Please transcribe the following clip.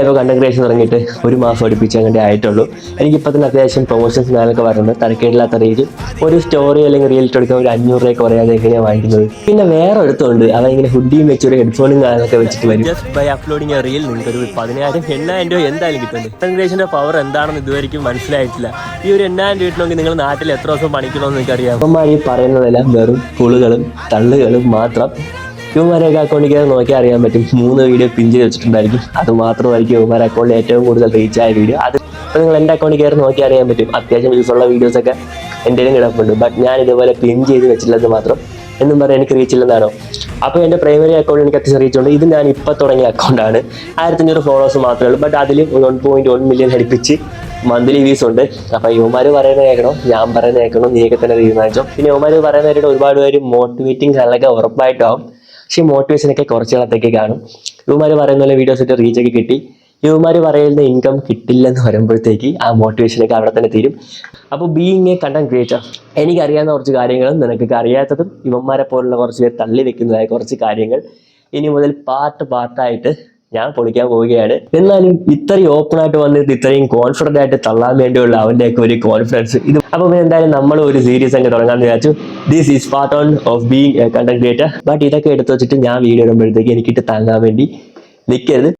ഞാനിപ്പോൾ content creation തുടങ്ങിയിട്ട് ഒരു മാസം അടുപ്പിച്ച് അങ്ങനെ ആയിട്ടുള്ളൂ. എനിക്കിപ്പോൾ തന്നെ അത്യാവശ്യം പ്രൊമോഷൻസ് ഞാനൊക്കെ പറയുന്നത് തരക്കേടില്ലാത്ത റേഞ്ച് ഒരു സ്റ്റോറി അല്ലെങ്കിൽ റീൽസ് എടുക്കാൻ ഒരു 500 രൂപ കുറയാതെ എങ്ങനെയാണ് വാങ്ങിക്കുന്നത്. പിന്നെ വേറെ അടുത്തുണ്ട് അവൻ ഇങ്ങനെ ഹുഡിയും വെച്ച് ഒരു ഹെഡ്ഫോണും കാര്യങ്ങളൊക്കെ വെച്ചിട്ട് വരും. Just by uploading a reel നിങ്ങൾക്ക് ഒരു 10,000-8,000 രൂപ എന്തായാലും കിട്ടുന്നുണ്ട്. കണ്ടന്റ് ക്രിയേഷൻ്റെ പവർ എന്താണെന്ന് ഇതുവരെയും മനസ്സിലായിട്ടില്ല. ഈ ഒരു 8,000 രൂപ കിട്ടണമെങ്കിൽ നിങ്ങൾ നാട്ടിൽ എത്ര ദിവസം പണിക്കണമെന്ന് എനിക്കറിയാം. അമ്മമാർ ഈ പറയുന്നതെല്ലാം വെറും പുളുകളും തള്ളുകളും മാത്രം. യുവമാരൊക്കെ അക്കൗണ്ടിൽ കയറി നോക്കിയാൽ അറിയാൻ പറ്റും 3 വീഡിയോ പിൻ ചെയ്ത് വെച്ചിട്ടുണ്ടായിരിക്കും. അത് മാത്രമായിരിക്കും യുവമാരുടെ അക്കൗണ്ടിൽ ഏറ്റവും കൂടുതൽ റീച്ച് ആയ വീഡിയോ. അത് ഇപ്പോൾ നിങ്ങൾ എൻ്റെ അക്കൗണ്ടിൽ കയറി നോക്കിയാൽ അറിയാൻ പറ്റും അത്യാവശ്യം വ്യൂസുള്ള വീഡിയോസൊക്കെ എൻ്റെ കിടപ്പുണ്ട്. ബട്ട് ഞാൻ ഇതുപോലെ പിൻ ചെയ്ത് വെച്ചിട്ടുള്ളത് മാത്രം എന്നും പറയാൻ എനിക്ക് റീച്ച് ഇല്ലെന്നാണോ? അപ്പോൾ എൻ്റെ പ്രൈമറി അക്കൗണ്ട് എനിക്ക് അത്യാവശ്യം റീച്ച് ഉണ്ട്. ഇത് ഞാൻ ഇപ്പോൾ തുടങ്ങിയ അക്കൗണ്ടാണ്. 1500 ഫോളോവേഴ്സ് മാത്രമേ ഉള്ളൂ. ബട്ട് അതിൽ 1.1 മില്യൺ അടുപ്പിച്ച് മന്ത്ലി വ്യൂസ് ഉണ്ട്. അപ്പോൾ യുവമാർ പറയുന്നത് കേൾക്കണോ ഞാൻ പറയുന്നത് കേൾക്കണോ നീയൊക്കെ തന്നെ തീരുമാനിച്ചോ. പിന്നെ യുവമാർ പറയുന്നവരുടെ ഒരുപാട് പേര് മോട്ടിവേറ്റിംഗ് ചാനലൊക്കെ ഉറപ്പായിട്ടാവും. പക്ഷേ മോട്ടിവേഷനൊക്കെ കുറച്ച് കാലത്തേക്ക് കാണും. യുവമാർ പറയുന്ന പോലെ വീഡിയോസ് ഇട്ട് റീച്ചൊക്കെ കിട്ടി യുവമാർ പറയുന്ന ഇൻകം കിട്ടില്ലെന്ന് വരുമ്പോഴത്തേക്ക് ആ മോട്ടിവേഷനൊക്കെ അവിടെ തന്നെ തീരും. അപ്പോൾ ബീയിങ് എ കണ്ടന്റ് ക്രിയേറ്റർ എനിക്കറിയാവുന്ന കുറച്ച് കാര്യങ്ങളും നിനക്കൊക്കെ അറിയാത്തതും ഇവന്മാരെ പോലുള്ള കുറച്ച് പേർ തള്ളി വെക്കുന്നതായ കുറച്ച് കാര്യങ്ങൾ ഇനി മുതൽ പാർട്ടായിട്ട് ഞാൻ പൊളിക്കാൻ പോവുകയാണ്. എന്നാലും ഇത്രയും ഓപ്പണായിട്ട് വന്നിട്ട് ഇത്രയും കോൺഫിഡൻ്റ് ആയിട്ട് തള്ളാൻ വേണ്ടിയുള്ള അവൻ്റെയൊക്കെ ഒരു കോൺഫിഡൻസ് ഇത്. അപ്പോൾ എന്തായാലും നമ്മൾ ഒരു സീരീസ് അങ്ങ് തുടങ്ങാമെന്ന് വിചാരിച്ചു. This is part on of being A content creator. But ഇതൊക്കെ എടുത്ത് വെച്ചിട്ട് ഞാൻ വീഡിയോ ഇടുമ്പോഴത്തേക്ക് എനിക്കിട്ട് താങ്ങാൻ വേണ്ടി നിൽക്കരുത്.